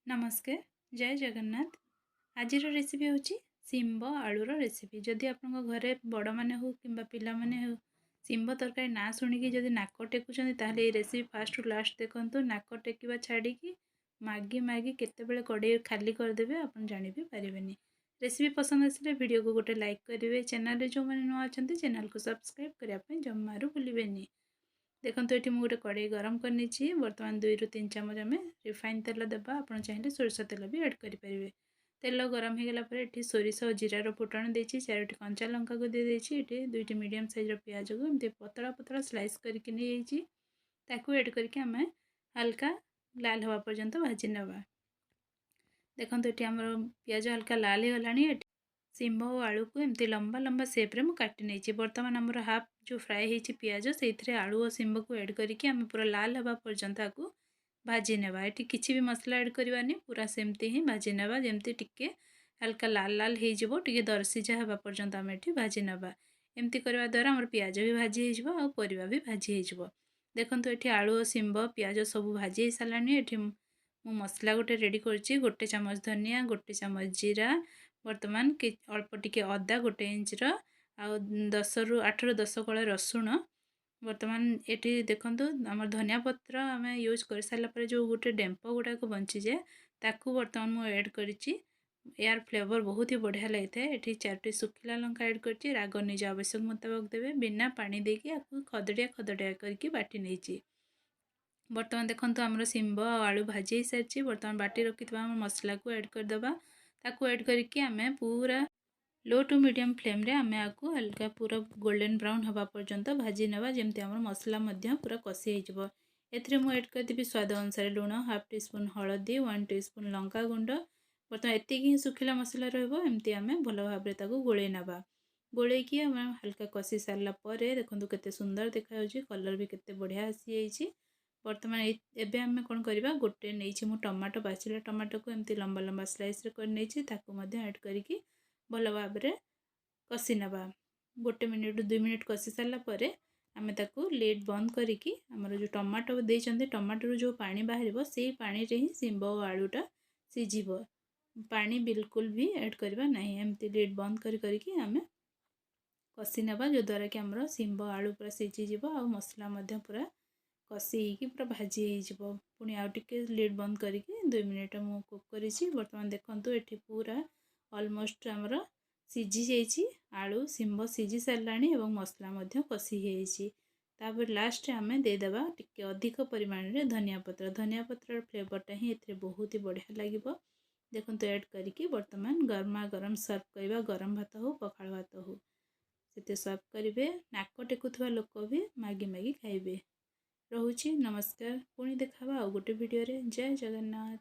नमस्कार जय जगन्नाथ। आज रेसिपी हूँ शिंब आलूर रेसिपी। जदि आप घरे बड़ मैंने हो कि पिला माने हो शिंब तरकारी ना शुणिकी जदि नाक टेकुचंदी ताहले ये रेसिपी फास्ट टू लास्ट देखंतु। नाक टेकिबा छाड़िकी मागी मागी केतेबेले कड़े खाली करदेवे आपन जानि भी पारिबेनी। रेसिपी पसंद आसिले वीडियो को गोटे लाइक करेंगे। चैनल रे जो मैंने नुआ अछंती चैनल को सब्सक्राइब करने जमारू भूलिबेनी। देखो ये मुझे गोटे कड़े गरम करनी बर्तमान 2 ରୁ 3 चामच आम रिफाइन तेल देवा। आप चाहिए सोरिष तेल भी ऐड करेंगे। तेल गरम हो गला ये सोरिष और जीरार फुटण देती 4टी कंचा लंका को दे ये 2टी मीडियम साइज पियाज को एमती पतला पतला स्लाइस करके ऐड करके आम हल्का लाल हवा पर्यंत भाजी नवा। देखो ये आम पियाज हल्का लाल हो गलानी। शिंब और आलू को एमती लंबा लंबा सेप्रे मुझे काटी नहीं। बर्तमान आमर हाफ जो फ्राए होती पियाज से आलू और शिंब को ऐड करके आम पूरा लाल हवा पर्यंत आपको भाजी नेबा। ये किसी भी मसला ऐड करवानी पूरा सेमती ही भाजी नेबा। जमती टिके हल्का लाल लाल हो टे दरसीजा हवा पर्यंत आम ये भाजी नेबा। एमती करवा द्वारा आमर पियाज भी भाजी हो परिवा भी भाजी हो। देखो ये आलू और शिंब पियाज सब भाजी सारा। ये मसला गोटे रेडी कर गोटे चामच धनिया, गोटे चामच जीरा, बर्तमान अल्प टिके अदा, गोटे इंचर आ 10 ରୁ 8 ରୁ 10 कला रसुण। बर्तमान ये देखो आम धनिया पत्र आम यूज कर सारापर जो गोटे डेम्प गुड़ाक बंची जाए ताकू बर्तमान मुझे ऐड करी। यार फ्लेवर बहुत ही बढ़िया लगी है। ये 4टी सुखिला लंका ऐड कर राग निज आवश्यक मुताबिक देवे बिना पानी देकी आपको खदड़िया खदड़िया करके बाटी नहीं। बर्तमान देखो आम शिंब आलू भाजी सारी। बर्तमान बाटी रखि मसला को ऐड करदे ताकू ऐड करके आम पूरा लो टू मीडियम फ्लेम रे आम आपको हल्का पूरा गोल्डन ब्राउन हवा पर्यंत भाजी नवा। जमती आम मसला पूरा कषि हो। एथिरे मु ऐड करदेवी स्वाद अनुसार लुण, हाफ टी स्पून हलदी, 1 टीस्पून लंका गुंड। बर्तमान एतिक ही सुखिला मसला रमती आम भल भाव गोले नवा। गोलेकी आम हल्का कषि सारा देखो केते सुंदर देखा कलर भी केते बढ़िया आसी। बर्तमान एबे आम कौन करवा गोटे नहीं मु टमाटो बाचिला टमाटो को एमती लंबा लंबा स्लाइस कर ऐड करके भल भाव कषि नवा। 1 मिनिट 2 मिनिट कषि सारापर आम ताकू लिड बंद करिकी आमर जो टमाटो देते टमाटो जो पानी बाहर से पानी रे ही शिंब और आलूटा सीझिब। पानी बिल्कुल भी ऐड करवा नहीं। एमती लिड बंद करके आम कषि नवा जो द्वारा कि आमर शिंब आलू पूरा सीझीज आ मसला पूरा कषि होगी पूरा भाजी हो। पुणी आउ टिके लिड बंद करके 2 मिनिट मु कुक करी। बर्तमान देखो ये पूरा ऑलमोस्ट आमर सीझी जाइए। आलू शिंब सीझी सारा और मसला कषि तापर लास्ट आम देदेबा टिके अधिक परिमाण में धनिया पत्र फ्लेवरटा ही एथे बहुत ही बढ़िया लगे। देखो ऐड करके बर्तमान गरमा गरम सर्व करवा। गरम भात हो पखाल भात हो से सर्व करेंगे। नाक टेकुवा लोक भी मागी मागी खाइबे। रोची नमस्कार पुणी देखा गोटे वीडियो रे। जय जगन्नाथ।